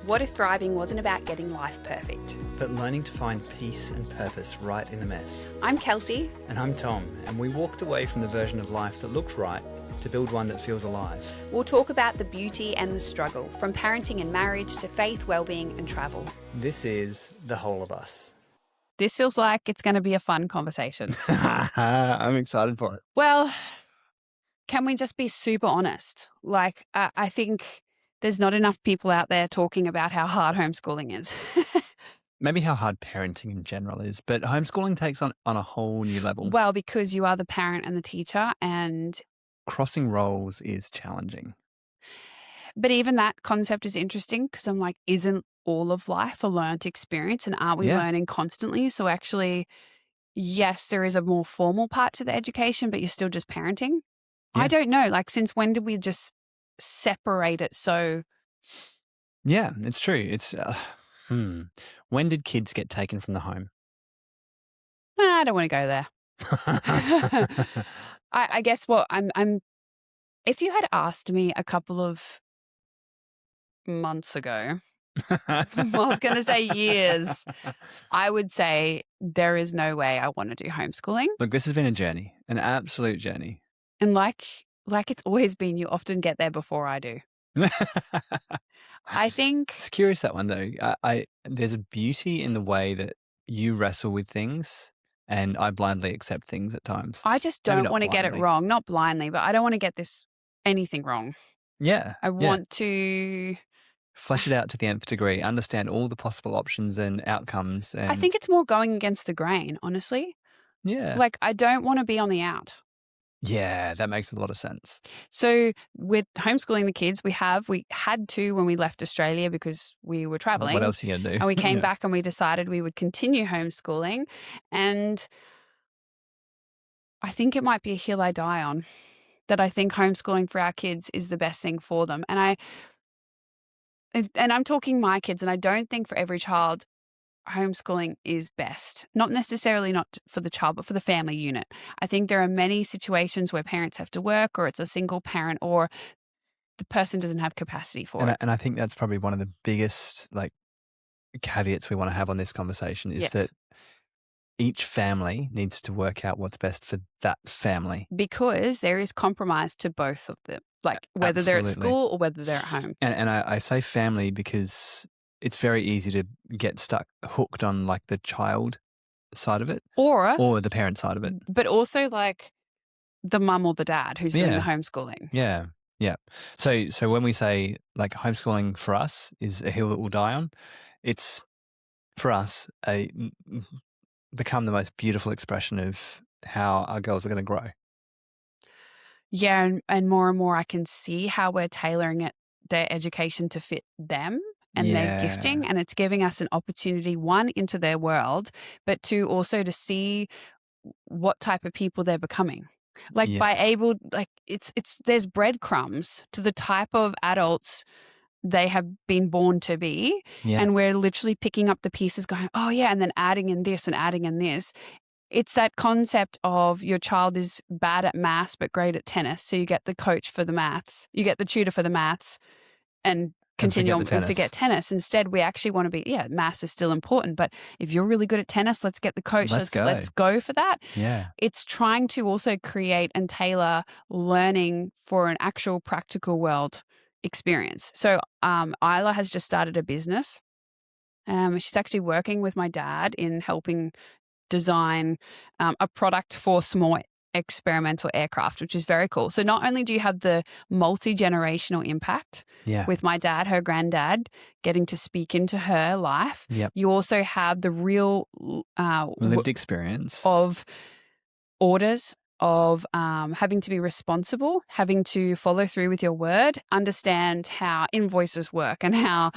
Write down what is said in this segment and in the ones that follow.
What if thriving wasn't about getting life perfect? but learning to find peace and purpose right in the mess. I'm Kelsey. And I'm Tom, and we walked away from the version of life that looked right to build one that feels alive. We'll talk about the beauty and the struggle, from parenting and marriage to faith, well-being and travel. This is The Whole of Us. This feels like it's going to be a fun conversation. I'm excited for it. Well, can we just be super honest? Like, I think there's not enough people out there talking about how hard homeschooling is. Maybe how hard parenting in general is, but homeschooling takes on a whole new level. Well, because you are the parent and the teacher, and Crossing roles is challenging. but even that concept is interesting because I'm like, isn't all of life a learnt experience, and aren't we Yeah. learning constantly? So actually, yes, there is a more formal part to the education, but you're still just parenting. Yeah. I don't know. Like, since when did we just separate it so? Yeah, it's true. It's when did kids get taken from the home? I don't want to go there. I guess what I'm if you had asked me a couple of months ago, I was going to say years, I would say there is no way I want to do homeschooling. Look, this has been a journey, an absolute journey. And like it's always been, you often get there before I do. I think It's curious, that one though. There's a beauty in the way that you wrestle with things, and I blindly accept things at times. I just Maybe don't not want to get it blindly. wrong, not blindly, but I don't want to get anything wrong. Yeah, I want to. flesh it out to the nth degree, understand all the possible options and outcomes. And I think it's more going against the grain, honestly. yeah, Like, I don't want to be on the out. yeah, that makes a lot of sense. So with homeschooling the kids, we had to when we left Australia because we were traveling. What else are you gonna do? And we came Yeah. back and we decided we would continue homeschooling. And I think it might be a hill I die on, that I think homeschooling for our kids is the best thing for them. And I'm talking my kids, and I don't think for every child homeschooling is best. Not necessarily not for the child, but for the family unit. I think there are many situations where parents have to work, or it's a single parent, or the person doesn't have capacity for it. And I think that's probably one of the biggest caveats we want to have on this conversation is Yes. that each family needs to work out what's best for that family. Because there is compromise to both of them, like whether they're at Absolutely. school or whether they're at home. And I say family because it's very easy to get hooked on like the child side of it or the parent side of it. But also like the mum or the dad who's doing the Yeah. homeschooling. Yeah. Yeah. So when we say like homeschooling for us is a hill that we'll die on, it's for us become the most beautiful expression of how our girls are going to grow. Yeah, and more I can see how we're tailoring their education to fit them and their gifting, and it's giving us an opportunity, one, into their world, but two, also to see what type of people they're becoming. Like there's breadcrumbs to the type of adults they have been born to be, and we're literally picking up the pieces going, oh yeah, and then adding in this and adding in this. It's that concept of your child is bad at maths but great at tennis, so you get the coach for the maths, you get the tutor for the maths, and continue on and forget tennis. Instead, we actually want to be, maths is still important, but if you're really good at tennis, let's get the coach. Let's go for that. Yeah. It's trying to also create and tailor learning for an actual practical world experience. So Isla has just started a business. She's actually working with my dad in helping design a product for small experimental aircraft, which is very cool. So not only do you have the multi-generational impact with my dad, her granddad, getting to speak into her life, you also have the real lived experience of orders, of having to be responsible, having to follow through with your word, understand how invoices work and how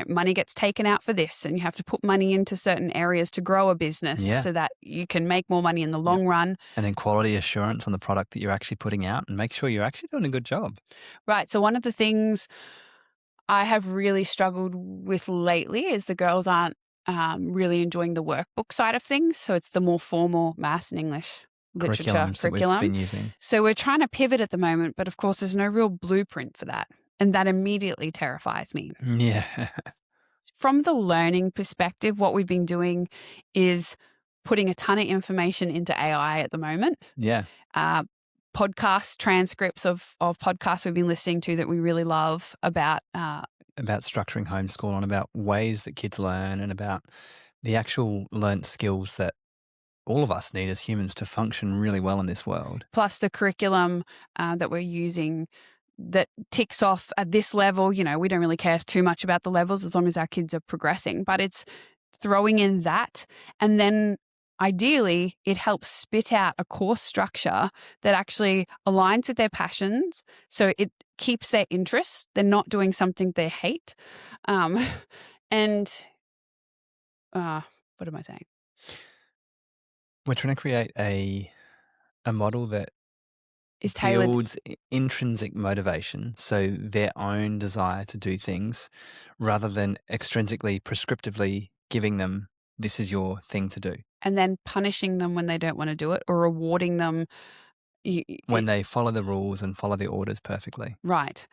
money gets taken out for this, and you have to put money into certain areas to grow a business so that you can make more money in the long run. And then quality assurance on the product that you're actually putting out and make sure you're actually doing a good job. Right. So one of the things I have really struggled with lately is the girls aren't really enjoying the workbook side of things. So it's the more formal maths and English literature Curriculums that we've been using. So we're trying to pivot at the moment, but of course there's no real blueprint for that. And that immediately terrifies me. Yeah. From the learning perspective, what we've been doing is putting a ton of information into AI at the moment. Yeah. Podcast transcripts of podcasts we've been listening to that we really love about structuring homeschool and about ways that kids learn and about the actual learnt skills that all of us need as humans to function really well in this world. plus the curriculum that we're using that ticks off at this level. We don't really care too much about the levels as long as our kids are progressing, but it's throwing in that. And then ideally, it helps spit out a course structure that actually aligns with their passions. So it keeps their interest. They're not doing something they hate. And what am I saying? We're trying to create a model that Is tailored. builds intrinsic motivation, so their own desire to do things, rather than extrinsically, prescriptively giving them, this is your thing to do. And then punishing them when they don't want to do it, or rewarding them When they follow the rules and follow the orders perfectly. right.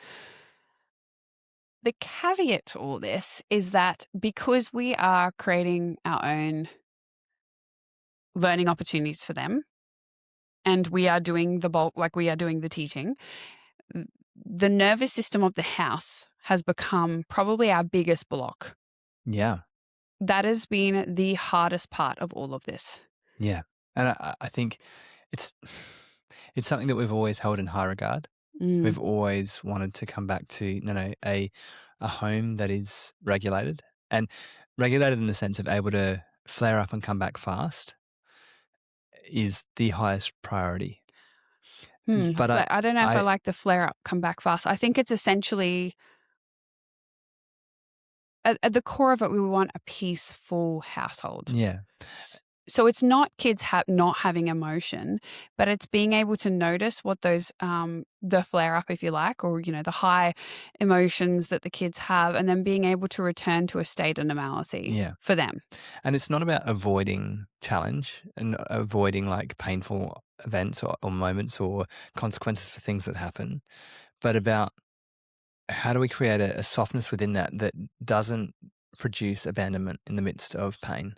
The caveat to all this is that because we are creating our own learning opportunities for them, and we are doing the bulk, like we are doing the teaching, the nervous system of the house has become probably our biggest block. Yeah. That has been the hardest part of all of this. Yeah. And I think it's something that we've always held in high regard. We've always wanted to come back to a home that is regulated, and regulated in the sense of able to flare up and come back fast is the highest priority. But I don't know if I like the flare up, come back fast. I think it's essentially at the core of it, we want a peaceful household. Yeah. So it's not kids not having emotion, but it's being able to notice what those the flare up, if you like, or the high emotions that the kids have, and then being able to return to a state of normalcy for them. And it's not about avoiding challenge and avoiding like painful events or moments or consequences for things that happen, but about how do we create a softness within that doesn't produce abandonment in the midst of pain.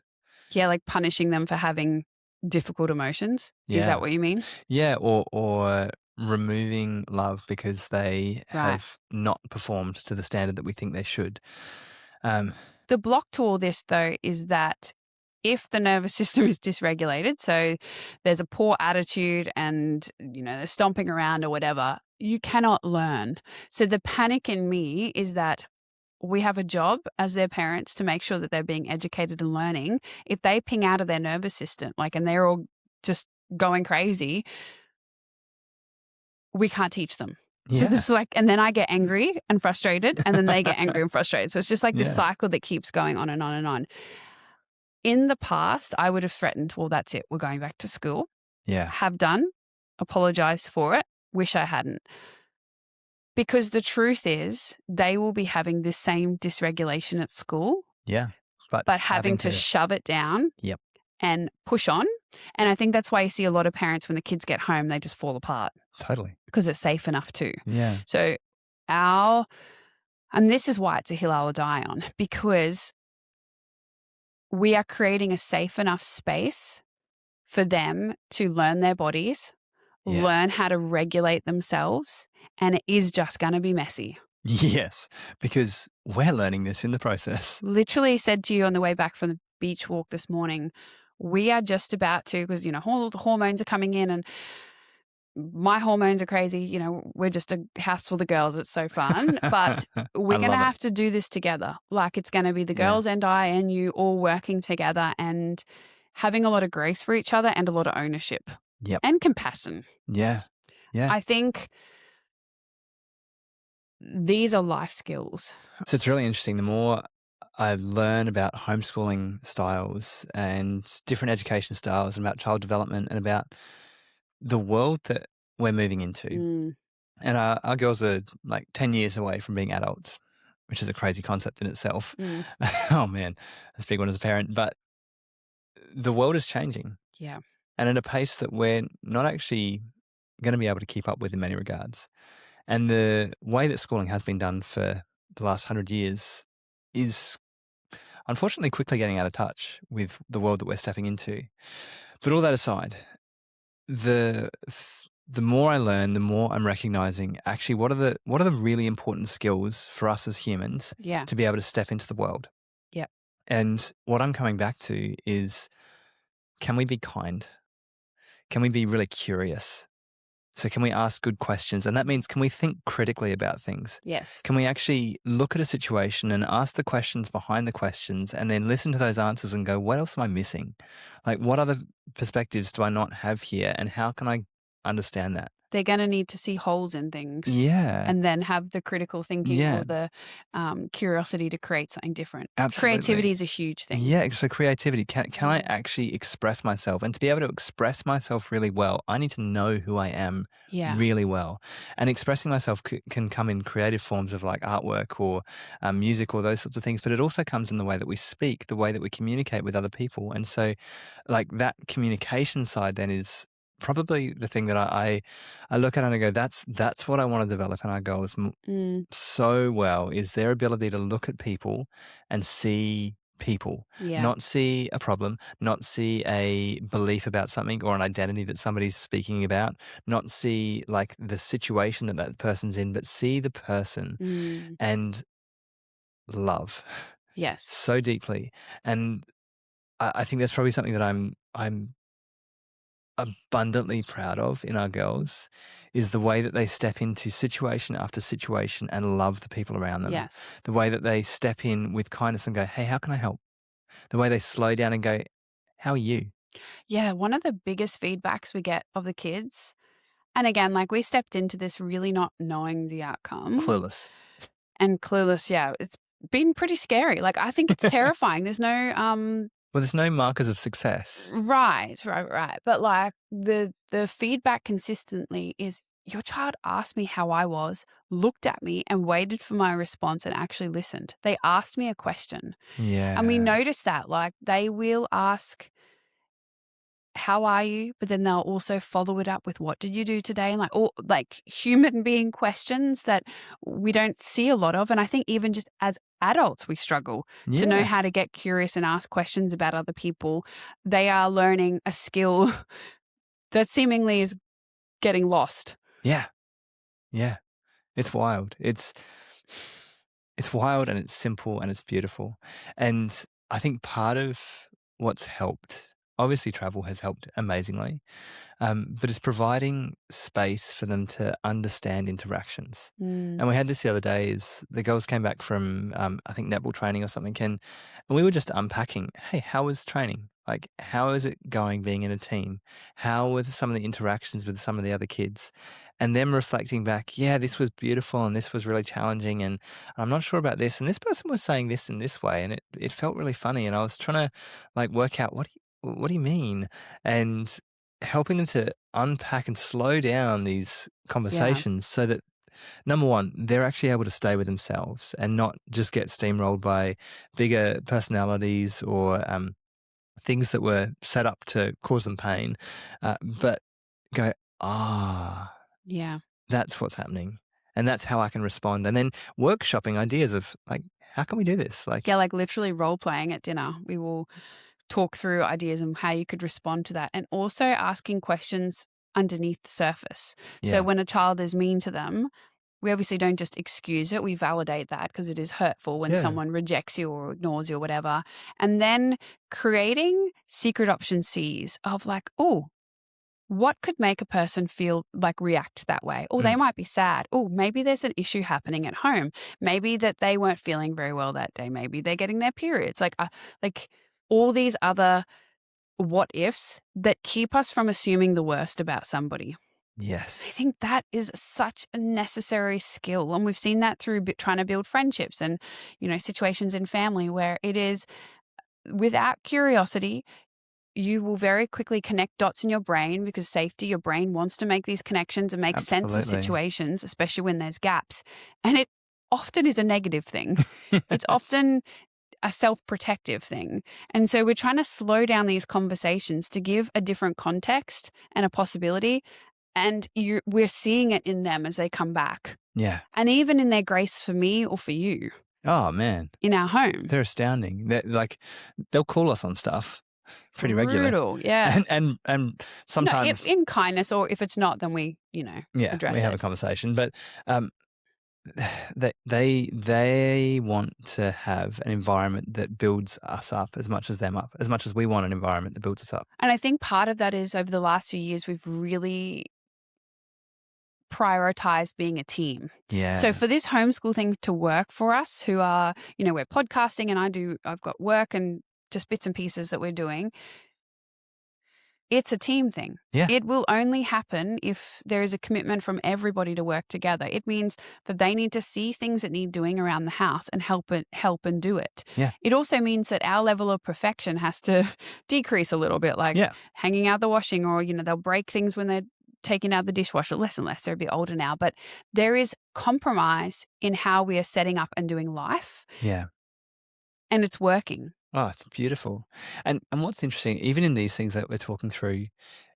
Yeah, like punishing them for having difficult emotions. Yeah. Is that what you mean? Yeah, or removing love because they have not performed to the standard that we think they should. The block to all this, though, is that if the nervous system is dysregulated, so there's a poor attitude and, they're stomping around or whatever, you cannot learn. So the panic in me is that we have a job as their parents to make sure that they're being educated and learning. If they ping out of their nervous system, and they're all just going crazy, we can't teach them. Yeah. So this is and then I get angry and frustrated, and then they get angry and frustrated. So it's just this cycle that keeps going on and on and on. In the past, I would have threatened, well, that's it. We're going back to school. Yeah. Have done. Apologized for it. Wish I hadn't. Because the truth is, they will be having the same dysregulation at school. Yeah. But having to shove it down. Yep. And push on. And I think that's why you see a lot of parents when the kids get home, they just fall apart. Totally. Because it's safe enough too. Yeah. So and this is why it's a hill I will die on, because we are creating a safe enough space for them to learn their bodies, learn how to regulate themselves, and it is just going to be messy. Yes, because we're learning this in the process. Literally said to you on the way back from the beach walk this morning, we are just about to, because, all the hormones are coming in and my hormones are crazy. We're just a house full of girls. It's so fun. But we're going to have to do this together. It's going to be the girls and I and you all working together and having a lot of grace for each other and a lot of ownership. Yep. And compassion. Yeah. Yeah. I think these are life skills. So it's really interesting. The more I learn about homeschooling styles and different education styles and about child development and about the world that we're moving into. And our girls are 10 years away from being adults, which is a crazy concept in itself. Oh man, that's a big one as a parent. But the world is changing. Yeah. And at a pace that we're not actually going to be able to keep up with in many regards. And the way that schooling has been done for the last 100 years is unfortunately quickly getting out of touch with the world that we're stepping into. But all that aside, the more I learn, the more I'm recognizing actually what are the really important skills for us as humans Yeah. to be able to step into the world. Yep. And what I'm coming back to is, can we be kind? Can we be really curious? So can we ask good questions? And that means, can we think critically about things? Yes. Can we actually look at a situation and ask the questions behind the questions and then listen to those answers and go, what else am I missing? Like, what other perspectives do I not have here? And how can I understand that? They're going to need to see holes in things Yeah. and then have the critical thinking Yeah. or the curiosity to create something different. Absolutely. Creativity is a huge thing. Yeah, so creativity. Can I actually express myself? And to be able to express myself really well, I need to know who I am Yeah. really well. And expressing myself can come in creative forms of like artwork or music or those sorts of things, but it also comes in the way that we speak, the way that we communicate with other people. And so like that communication side then is probably the thing that I look at and I go, that's what I want to develop in our girls so well, is their ability to look at people and see people, Yeah. not see a problem, not see a belief about something or an identity that somebody's speaking about, not see like the situation that that person's in, but see the person and love Yes. so deeply. And I think that's probably something that I'm abundantly proud of in our girls, is the way that they step into situation after situation and love the people around them. Yes. The way that they step in with kindness and go, hey, how can I help? The way they slow down and go, how are you? Yeah. One of the biggest feedbacks we get of the kids, and again, like we stepped into this really not knowing the outcome. Clueless. And clueless. Yeah. It's been pretty scary. Like I think it's terrifying. There's no Well, there's no markers of success. Right. But like the feedback consistently is, your child asked me how I was, looked at me and waited for my response and actually listened. They asked me a question. Yeah. And we notice that like they will ask, how are you? But then they'll also follow it up with, what did you do today? And like all like human being questions that we don't see a lot of. And I think even just as adults, we struggle to know how to get curious and ask questions about other people. They are learning a skill that seemingly is getting lost. Yeah. Yeah. It's wild. It's wild and it's simple and it's beautiful. And I think part of what's helped, obviously travel has helped amazingly, but it's providing space for them to understand interactions. And we had this the other day, is the girls came back from, I think, netball training or something, and we were just unpacking, hey, how was training? Like, how is it going being in a team? How were some of the interactions with some of the other kids? And them reflecting back, yeah, this was beautiful and this was really challenging, and I'm not sure about this, and this person was saying this in this way, and it felt really funny, and I was trying to like work out, what do you mean? And helping them to unpack and slow down these conversations so that, number one, they're actually able to stay with themselves and not just get steamrolled by bigger personalities or things that were set up to cause them pain, but go, Yeah. that's what's happening. And that's how I can respond. And then workshopping ideas of like, how can we do this? Like, Yeah, like literally role playing at dinner. We will talk through ideas and how you could respond to that. And also asking questions underneath the surface. So when a child is mean to them, we obviously don't just excuse it. We validate that because it is hurtful when someone rejects you or ignores you or whatever. And then creating secret option Cs of like, oh, what could make a person feel like react that way? Or they might be sad. Oh, maybe there's an issue happening at home. Maybe that they weren't feeling very well that day. Maybe they're getting their periods. Like all these other what ifs that keep us from assuming the worst about somebody. yes. I think that is such a necessary skill. And we've seen that through trying to build friendships and, situations in family where it is without curiosity, you will very quickly connect dots in your brain because safety, your brain wants to make these connections and make sense of situations, especially when there's gaps. And it often is a negative thing. It's often a self-protective thing. And so we're trying to slow down these conversations to give a different context and a possibility. And we're seeing it in them as they come back. Yeah. And even in their grace for me or for you Oh, man. in our home. They're astounding. They'll call us on stuff pretty regularly. Brutal, yeah. And No, if sometimes, in kindness, or if it's not, then we, yeah, we address have a it. conversation. But they want to have an environment that builds us up as much as them up, as much as we want an environment that builds us up. And I think part of that is over the last few years, we've really prioritized being a team. Yeah. So for this homeschool thing to work for us, who are, we're podcasting and I've got work and just bits and pieces that we're doing. It's a team thing. Yeah. It will only happen if there is a commitment from everybody to work together. It means that they need to see things that need doing around the house and help and do it. Yeah. It also means that our level of perfection has to decrease a little bit, like hanging out the washing, or, they'll break things when they're taking out the dishwasher, less and less. They're a bit older now, but there is compromise in how we are setting up and doing life. Yeah. And it's working. Oh, it's beautiful. And what's interesting, even in these things that we're talking through,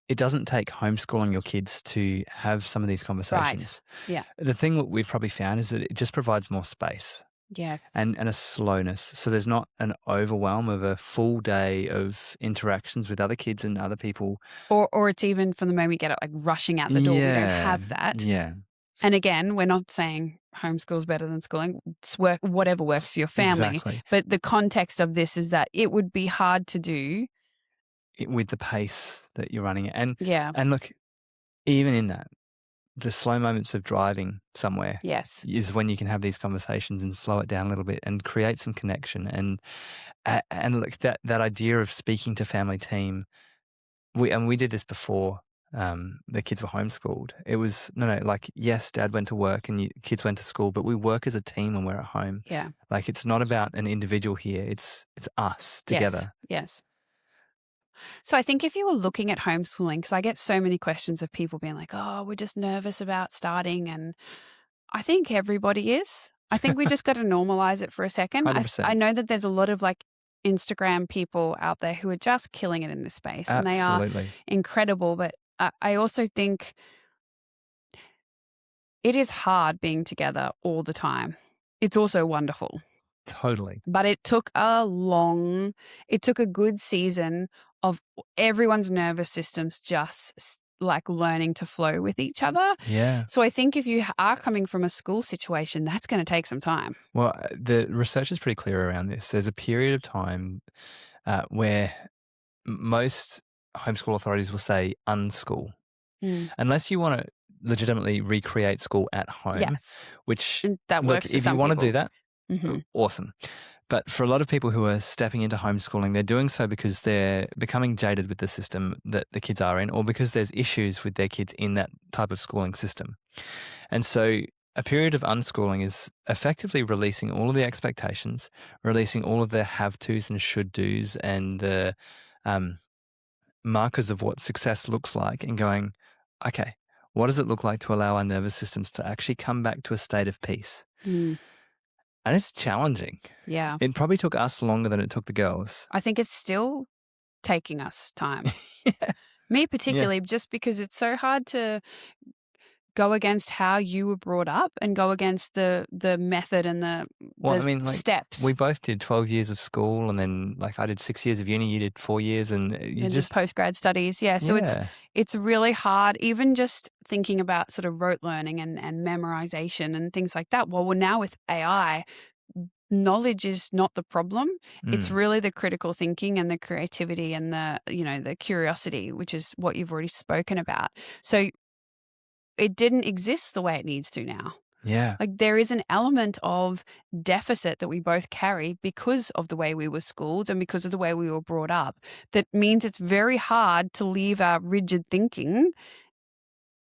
it doesn't take homeschooling your kids to have some of these conversations. Right. Yeah. The thing that we've probably found is that it just provides more space. Yeah. And a slowness. So there's not an overwhelm of a full day of interactions with other kids and other people. Or it's even from the moment you get it, like rushing out the door. We don't have that. Yeah. And again, we're not saying homeschool's better than schooling. It's whatever works for your family. Exactly. But the context of this is that it would be hard to do with the pace that you're running it. And look, even in that, the slow moments of driving somewhere is when you can have these conversations and slow it down a little bit and create some connection. And look, that idea of speaking to family team, we did this before the kids were homeschooled. It was, yes, dad went to work and kids went to school, but we work as a team when we're at home. Yeah. Like, it's not about an individual here. It's us together. Yes. So I think if you were looking at homeschooling, because I get so many questions of people being like, oh, we're just nervous about starting. And I think everybody is. I think we just got to normalize it for a second. 100%. I know that there's a lot of Instagram people out there who are just killing it in this space. And they are incredible. But I also think it is hard being together all the time. It's also wonderful. Totally. But it took a good season of everyone's nervous systems just learning to flow with each other. Yeah. So I think if you are coming from a school situation, that's going to take some time. Well, the research is pretty clear around this. There's a period of time where most homeschool authorities will say unschool. Unless you want to legitimately recreate school at home. Yes. Which, and that works if you want to do that, awesome. But for a lot of people who are stepping into homeschooling, they're doing so because they're becoming jaded with the system that the kids are in, or because there's issues with their kids in that type of schooling system. And so a period of unschooling is effectively releasing all of the expectations, releasing all of the have-tos and should-dos and the markers of what success looks like, and going, okay, what does it look like to allow our nervous systems to actually come back to a state of peace? And it's challenging. Yeah. It probably took us longer than it took the girls. I think it's still taking us time. Me particularly, just because it's so hard to go against how you were brought up and go against the method and the steps. We both did 12 years of school, and then I did 6 years of uni, you did 4 years, and just post-grad studies. Yeah. So it's really hard, even just thinking about sort of rote learning and memorization and things like that. Well, now with AI, knowledge is not the problem. It's really the critical thinking and the creativity and the curiosity, which is what you've already spoken about. So it didn't exist the way it needs to now. Yeah. There is an element of deficit that we both carry because of the way we were schooled and because of the way we were brought up. That means it's very hard to leave our rigid thinking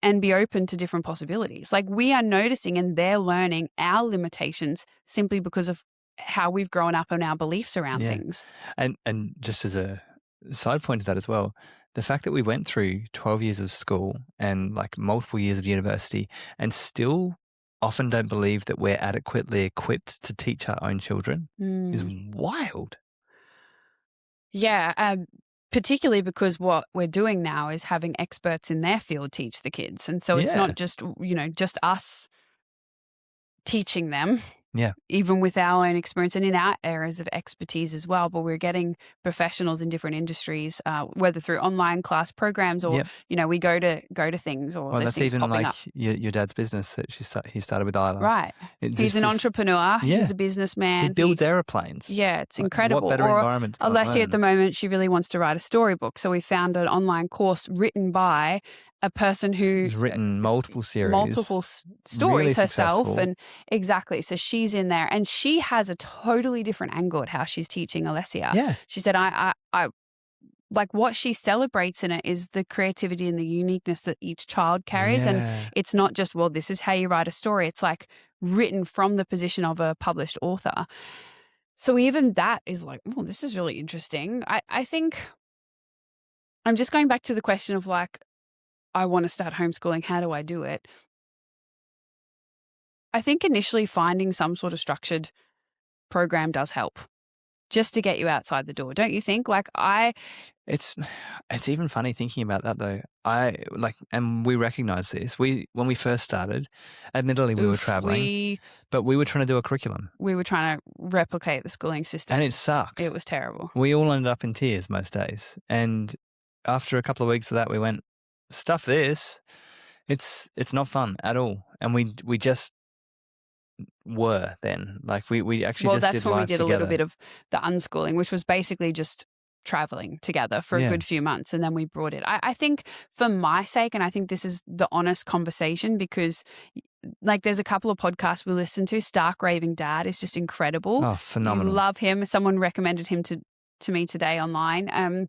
and be open to different possibilities. We are noticing and they're learning our limitations simply because of how we've grown up and our beliefs around things. And just as a side point to that as well, the fact that we went through 12 years of school and multiple years of university and still often don't believe that we're adequately equipped to teach our own children is wild. Yeah. particularly because what we're doing now is having experts in their field teach the kids. And so it's not just, just us teaching them. Yeah. Even with our own experience and in our areas of expertise as well, but we're getting professionals in different industries, whether through online class programs or we go to things or well, there's that's things even popping like up. your dad's business that he started with Isla. Right, he's an entrepreneur. He's a businessman. He builds aeroplanes. Yeah, it's like, incredible. What better or environment to Alessia at the moment, she really wants to write a storybook, so we found an online course written by a person who's written multiple series, stories really herself, successful. and exactly. So she's in there, and she has a totally different angle at how she's teaching Alessia. Yeah, she said, I like what she celebrates in it is the creativity and the uniqueness that each child carries, and it's not just this is how you write a story. It's like written from the position of a published author. So even that is like, oh, this is really interesting. I think I'm just going back to the question of like, I want to start homeschooling. How do I do it? I think initially finding some sort of structured program does help just to get you outside the door. Don't you think? It's even funny thinking about that though. And we recognize this. When we first started, admittedly we were traveling, but we were trying to do a curriculum. We were trying to replicate the schooling system. And it sucked. It was terrible. We all ended up in tears most days. And after a couple of weeks of that, we went, stuff this. It's not fun at all. And we just were then. Like we actually just did life together. Well, that's when we did a little bit of the unschooling, which was basically just traveling together for a good few months, and then we brought it. I think for my sake, and I think this is the honest conversation, because like there's a couple of podcasts we listen to. Stark Raving Dad is just incredible. Oh, phenomenal. You love him. Someone recommended him to me today online.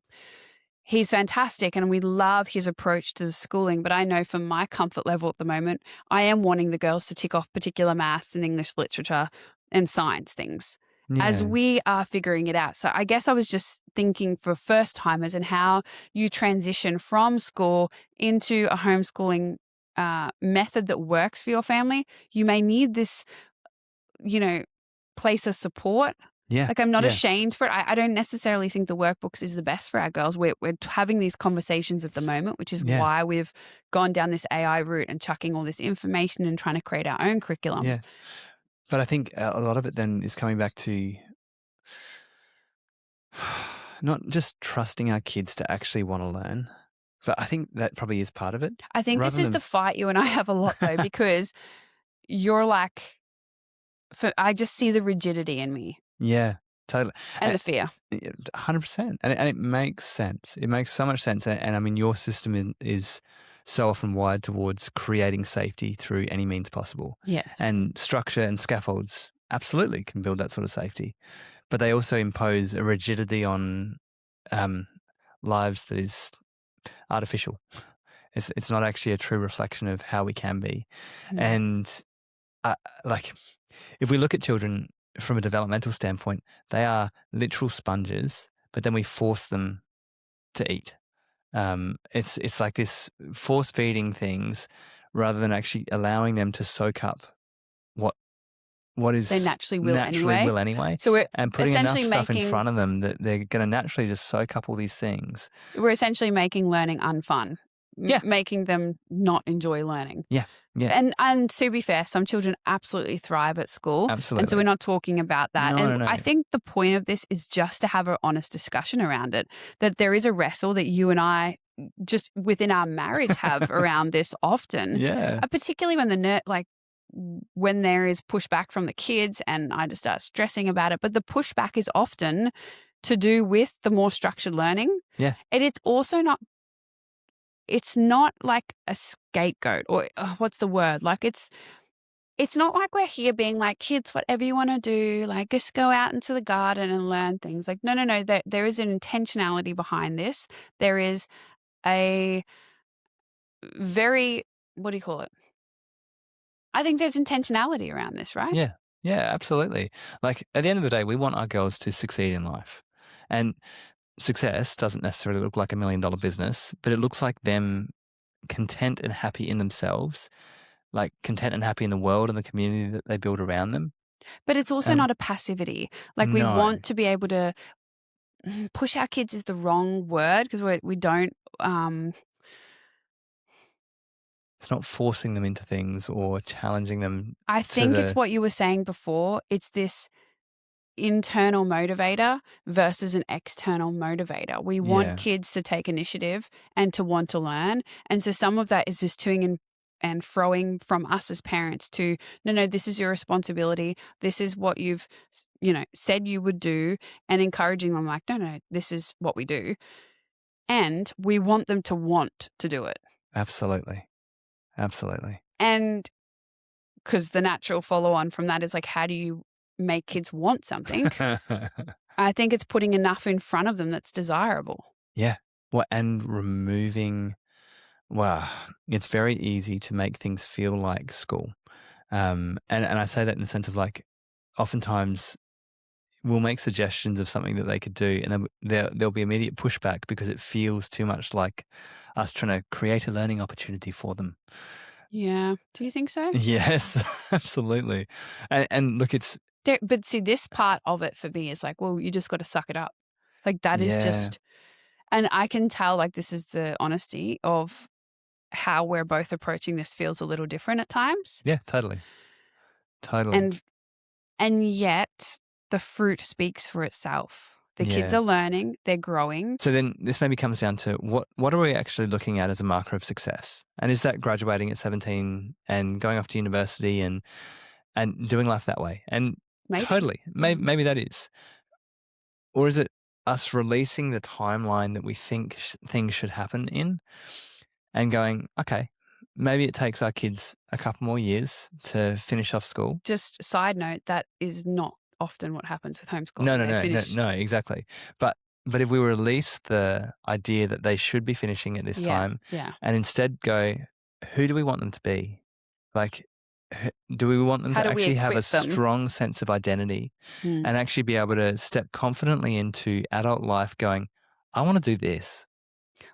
He's fantastic, and we love his approach to the schooling. But I know from my comfort level at the moment, I am wanting the girls to tick off particular maths and English literature and science things as we are figuring it out. So I guess I was just thinking for first timers and how you transition from school into a homeschooling method that works for your family. You may need this, place of support. Yeah. Like I'm not ashamed for it. I don't necessarily think the workbooks is the best for our girls. We're having these conversations at the moment, which is why we've gone down this AI route and chucking all this information and trying to create our own curriculum. Yeah. But I think a lot of it then is coming back to not just trusting our kids to actually want to learn, but I think that probably is part of it. I think this is the fight you and I have a lot though, because you're like, I just see the rigidity in me. Yeah, totally. And the fear. 100%. And it makes sense. It makes so much sense. And I mean, your system is so often wired towards creating safety through any means possible. Yes. And structure and scaffolds absolutely can build that sort of safety. But they also impose a rigidity on lives that is artificial. It's not actually a true reflection of how we can be. And if we look at children from a developmental standpoint, they are literal sponges, but then we force them to eat. It's like this force feeding things rather than actually allowing them to soak up what is they naturally will anyway. So we're and putting enough stuff in front of them that they're going to naturally just soak up all these things. We're essentially making learning unfun. Making them not enjoy learning. Yeah. And to be fair, some children absolutely thrive at school. Absolutely. And so we're not talking about that. No. I think the point of this is just to have an honest discussion around it, that there is a wrestle that you and I just within our marriage have around this often. Yeah. Particularly when there is pushback from the kids and I just start stressing about it. But the pushback is often to do with the more structured learning. Yeah. And it's also not, it's not like a scapegoat or what's the word? Like it's not like we're here being like, kids, whatever you want to do, like just go out into the garden and learn things. Like, no. There is an intentionality behind this. There is a very, what do you call it? I think there's intentionality around this, right? Yeah, absolutely. Like at the end of the day, we want our girls to succeed in life. And success doesn't necessarily look like $1 million business, but it looks like them content and happy in themselves, like content and happy in the world and the community that they build around them. But it's also not a passivity. Like we want to be able to push our kids is the wrong word because we don't. It's not forcing them into things or challenging them I to think it's the what you were saying before. It's this internal motivator versus an external motivator. We want yeah, kids to take initiative and to want to learn. And so some of that is just toing and froing from us as parents to, no, this is your responsibility. This is what you've, said you would do, and encouraging them like, no, this is what we do. And we want them to want to do it. absolutely. Absolutely. And because the natural follow on from that is like, how do you make kids want something? I think it's putting enough in front of them that's desirable. Yeah. Well, and removing, well, it's very easy to make things feel like school. And I say that in the sense of like, oftentimes we'll make suggestions of something that they could do, and then there'll be immediate pushback because it feels too much like us trying to create a learning opportunity for them. Yeah. Do you think so? Yes, absolutely. And look, it's But see, this part of it for me is like, well, you just got to suck it up. Like that is yeah, just, and I can tell like this is the honesty of how we're both approaching this feels a little different at times. yeah, totally, totally, And and yet the fruit speaks for itself. The kids yeah. are learning, they're growing. So then this maybe comes down to what are we actually looking at as a marker of success? And is that graduating at 17 and going off to university and doing life that way? And Maybe. totally, maybe that is. Or is it us releasing the timeline that we think things should happen in and going, okay, maybe it takes our kids a couple more years to finish off school. Just side note, that is not often what happens with No, homeschooling. no, They no, no, finish. no, exactly. But if we release the idea that they should be finishing at this Yeah. time Yeah. and instead go, who do we want them to be? Like, do we want them How to do we actually have a equip them? strong sense of identity Mm. and actually be able to step confidently into adult life going, I want to do this?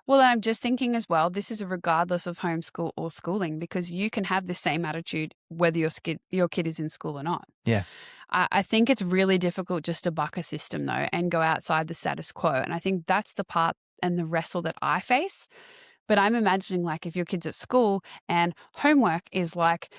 Well, I'm just thinking as well, this is a regardless of homeschool or schooling because you can have the same attitude whether your kid is in school or not. Yeah. I think it's really difficult just to buck a system though and go outside the status quo. And I think that's the part and the wrestle that I face. But I'm imagining like if your kid's at school and homework is like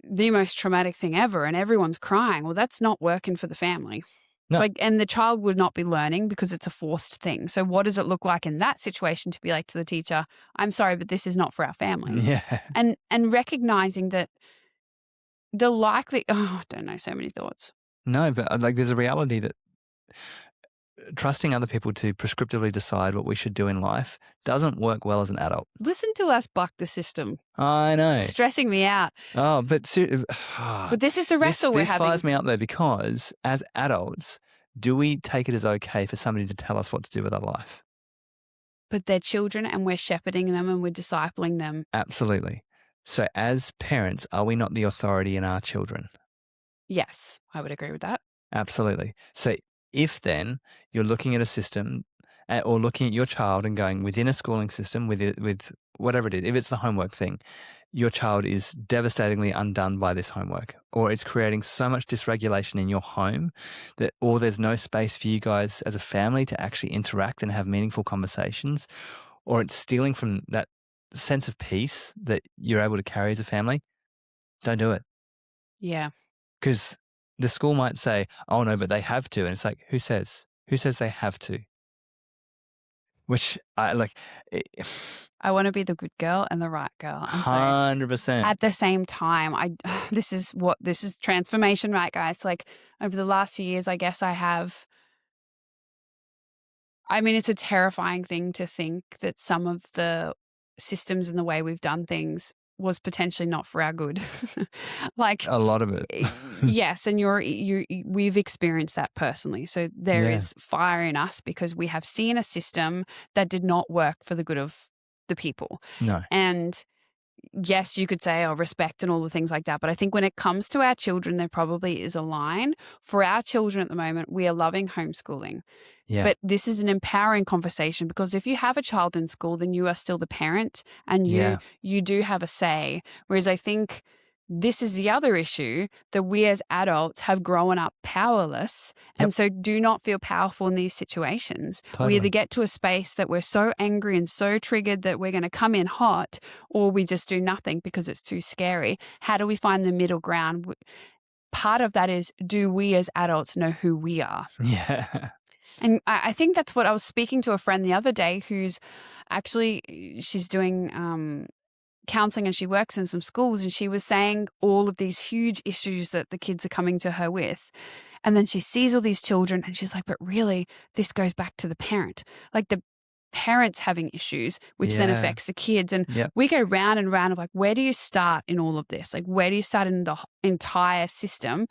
the most traumatic thing ever and everyone's crying, well, that's not working for the family. No. Like, and the child would not be learning because it's a forced thing. So what does it look like in that situation to be like to the teacher, I'm sorry, but this is not for our family? Yeah. And recognizing that I don't know, so many thoughts. No, but like there's a reality that trusting other people to prescriptively decide what we should do in life doesn't work well as an adult. Listen to us buck the system. I know. Stressing me out. Oh, but But this is the wrestle we're this having. fires me up though because as adults, do we take it as okay for somebody to tell us what to do with our life? But they're children and we're shepherding them and we're discipling them. Absolutely. So as parents, are we not the authority in our children? Yes, I would agree with that. Absolutely. So if then you're looking at a system or looking at your child and going within a schooling system with whatever it is, if it's the homework thing, your child is devastatingly undone by this homework, or it's creating so much dysregulation in your home that, or there's no space for you guys as a family to actually interact and have meaningful conversations, or it's stealing from that sense of peace that you're able to carry as a family, don't do it. Yeah. Because the school might say, oh no, but they have to. And it's like, who says? Who says they have to? Which I like. I want to be the good girl and the right girl. And so 100%. at the same time, this is transformation, right, guys? Like over the last few years, I guess it's a terrifying thing to think that some of the systems and the way we've done things was potentially not for our good. Like A lot of it. yes, and we've experienced that personally. So there Yeah. is fire in us because we have seen a system that did not work for the good of the people. No. And yes, you could say, oh, respect and all the things like that. But I think when it comes to our children, there probably is a line. For our children at the moment, we are loving homeschooling. Yeah. But this is an empowering conversation because if you have a child in school, then you are still the parent and Yeah. you do have a say. Whereas I think this is the other issue, that we as adults have grown up powerless and so do not feel powerful in these situations. We either Totally. get to a space that we're so angry and so triggered that we're going to come in hot, or we just do nothing because it's too scary. How do we find the middle ground? Part of that is, do we as adults know who we are? Yeah. And I think that's what I was speaking to a friend the other day who's actually, she's doing counseling and she works in some schools, and she was saying all of these huge issues that the kids are coming to her with. And then she sees all these children and she's like, but really, this goes back to the parent. Like the parents having issues, which then Yeah. affects the kids. And Yep. we go round and round of like, where do you start in all of this? Like, where do you start in the entire system?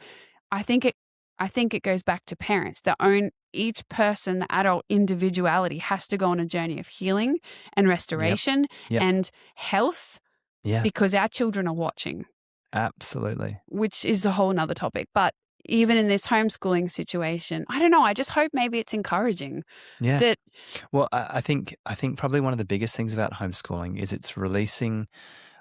I think it goes back to parents. Each person, the adult individuality has to go on a journey of healing and restoration Yep. and health. Yeah. Because our children are watching. Absolutely. Which is a whole nother topic. But even in this homeschooling situation, I don't know. I just hope maybe it's encouraging. Yeah. That, well, I think probably one of the biggest things about homeschooling is it's releasing.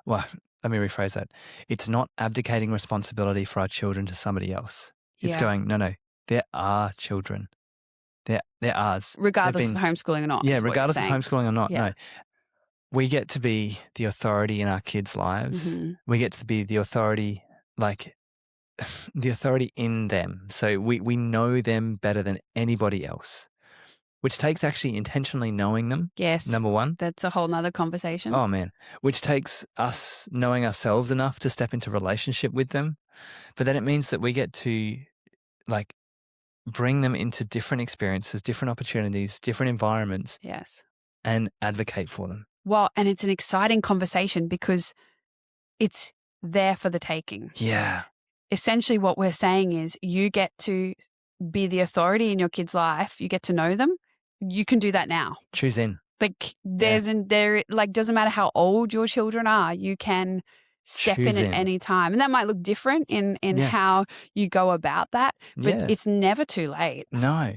Well, let me rephrase that. It's not abdicating responsibility for our children to somebody else. It's going, no, they're our children. They're ours. Regardless of homeschooling or not. Yeah, regardless of homeschooling or not. Yeah. No. We get to be the authority in our kids' lives. Mm-hmm. We get to be the authority, like the authority in them. So we know them better than anybody else, which takes actually intentionally knowing them. Yes. Number one. That's a whole nother conversation. Oh, man. Which takes us knowing ourselves enough to step into relationship with them. But then it means that we get to like bring them into different experiences, different opportunities, different environments. Yes. And advocate for them. Well, and it's an exciting conversation because it's there for the taking. Yeah. Essentially what we're saying is you get to be the authority in your kid's life. You get to know them. You can do that now. Choose in. Like doesn't matter how old your children are, you can step in at any time. And that might look different in how you go about that, but it's never too late. No.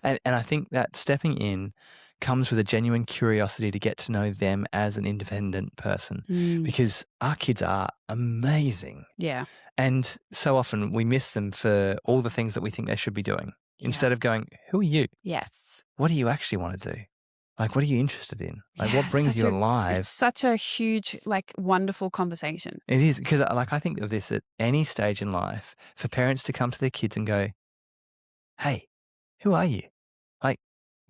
And I think that stepping in comes with a genuine curiosity to get to know them as an independent person, because our kids are amazing. Yeah. And so often we miss them for all the things that we think they should be doing. Instead of going, who are you? Yes. What do you actually want to do? Like, what are you interested in? Like, what brings you alive? It's such a huge, wonderful conversation. It is, because I think of this at any stage in life, for parents to come to their kids and go, hey, who are you? Like,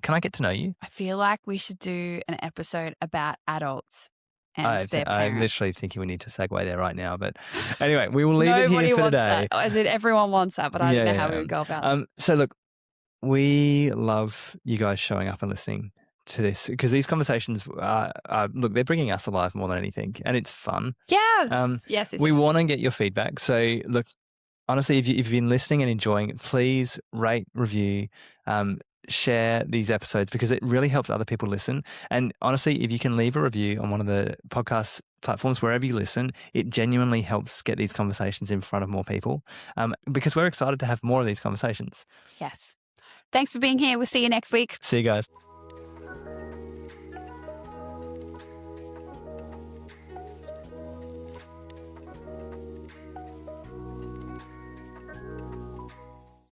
can I get to know you? I feel like we should do an episode about adults and their parents. I'm literally thinking we need to segue there right now. But anyway, we will leave it here for today. That. As in, everyone wants that, but I don't know how we would go about it. So look, we love you guys showing up and listening to this, because these conversations look, they're bringing us alive more than anything, and it's fun. Yes. We want to get your feedback. So look, honestly, if you've been listening and enjoying it, please rate, review, share these episodes, because it really helps other people listen. And honestly, if you can leave a review on one of the podcast platforms, wherever you listen, it genuinely helps get these conversations in front of more people, because we're excited to have more of these conversations. Yes. Thanks for being here. We'll see you next week. See you guys.